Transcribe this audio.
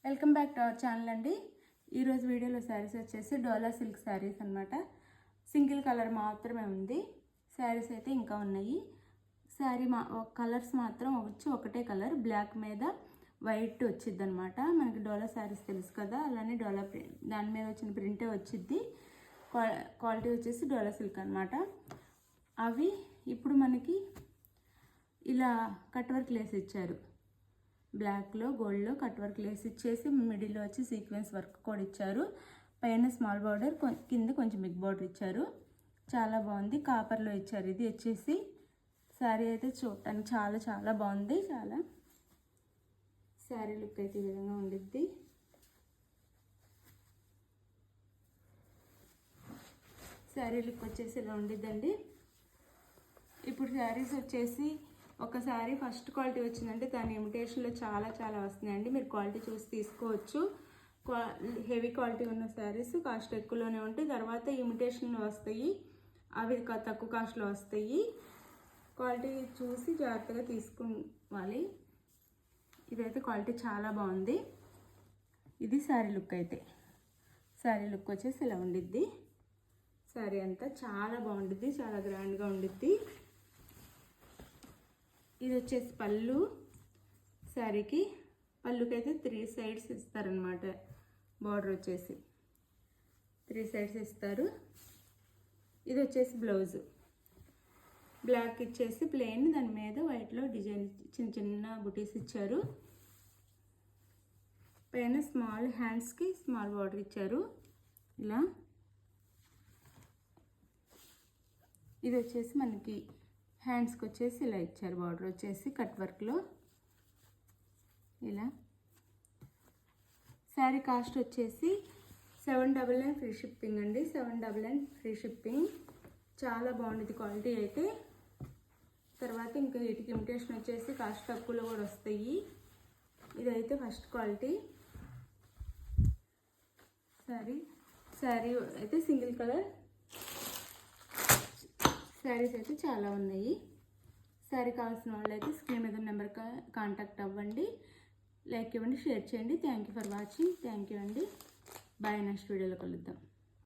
Welcome back to our channel అండి. ఈరోజు వీడియోలో శారీస్ వచ్చేసి డోలా సిల్క్ శారీస్ అనమాట. సింగిల్ కలర్ మాత్రమే ఉంది. శారీస్ అయితే ఇంకా ఉన్నాయి. శారీ కలర్స్ మాత్రం వచ్చి ఒకటే కలర్, బ్లాక్ మీద వైట్ వచ్చిద్ది అనమాట. మనకి డోలా శారీస్ తెలుసు కదా, అలానే డోలా దాని మీద వచ్చిన ప్రింటే వచ్చిద్ది. క్వాలిటీ వచ్చేసి డోలా సిల్క్ అనమాట. అవి ఇప్పుడు మనకి ఇలా కట్ వర్క్ లేసి ఇచ్చారు. బ్లాక్లో గోల్డ్లో కట్ వర్క్ లేసి ఇచ్చేసి మిడిల్లో వచ్చి సీక్వెన్స్ వర్క్ కూడా ఇచ్చారు. పైన స్మాల్ బార్డర్, కింద కొంచెం బిగ్ బార్డర్ ఇచ్చారు. చాలా బాగుంది. కాపర్లో ఇచ్చారు. ఇది వచ్చేసి శారీ అయితే చూడటానికి చాలా చాలా బాగుంది. చాలా శారీ లుక్ అయితే ఈ విధంగా ఉండిద్ది. శారీ లుక్ వచ్చేసి ఇలా ఉండిద్దండి. ఇప్పుడు శారీస్ వచ్చేసి ఒక శారీ ఫస్ట్ క్వాలిటీ వచ్చిందంటే దాని ఇమిటేషన్లో చాలా చాలా వస్తున్నాయండి. మీరు క్వాలిటీ చూసి తీసుకోవచ్చు. హెవీ క్వాలిటీ ఉన్న శారీస్ కాస్ట్ ఎక్కువలోనే ఉంటాయి. తర్వాత ఇమిటేషన్లో వస్తాయి, అవి తక్కువ కాస్ట్లో వస్తాయి. క్వాలిటీ చూసి జాగ్రత్తగా తీసుకోవాలి. ఇదైతే క్వాలిటీ చాలా బాగుంది. ఇది శారీ లుక్ అయితే. శారీ లుక్ వచ్చేసి ఇలా ఉండిద్ది. శారీ అంతా చాలా బాగుండిద్ది, చాలా గ్రాండ్గా ఉండిద్ది. ఇది వచ్చేసి పళ్ళు. శారీకి పళ్ళుకైతే 3 సైడ్స్ ఇస్తారనమాట. బార్డర్ వచ్చేసి 3 సైడ్స్ ఇస్తారు. ఇది వచ్చేసి బ్లౌజు. బ్లాక్ ఇచ్చేసి ప్లెయిన్, దాని మీద వైట్లో డిజైన్ చిన్న చిన్న బుటీస్ ఇచ్చారు. పైన స్మాల్ హ్యాండ్స్కి స్మాల్ బార్డర్ ఇచ్చారు ఇలా. ఇది వచ్చేసి మనకి హ్యాండ్స్కి వచ్చేసి ఇలా ఇచ్చారు. బార్డర్ వచ్చేసి కట్ వర్క్లో ఇలా. శారీ కాస్ట్ వచ్చేసి 799 ఫ్రీ షిప్పింగ్ అండి. 799 ఫ్రీ షిప్పింగ్. చాలా బాగుంటుంది క్వాలిటీ అయితే. తర్వాత ఇంకా వీటికి ఇమిటేషన్ వచ్చేసి కాస్ట్ తక్కువలో కూడా వస్తాయి. ఇదైతే ఫస్ట్ క్వాలిటీ శారీ అయితే సింగిల్ కలర్ శారీస్ అయితే చాలా ఉన్నాయి. శారీ కావాల్సిన వాళ్ళు అయితే స్క్రీన్ మీద నెంబర్ కాంటాక్ట్ అవ్వండి. లైక్ ఇవ్వండి, షేర్ చేయండి. Thank you for watching. Thank you అండి. బాయ్. నెక్స్ట్ వీడియోలో కలుద్దాం.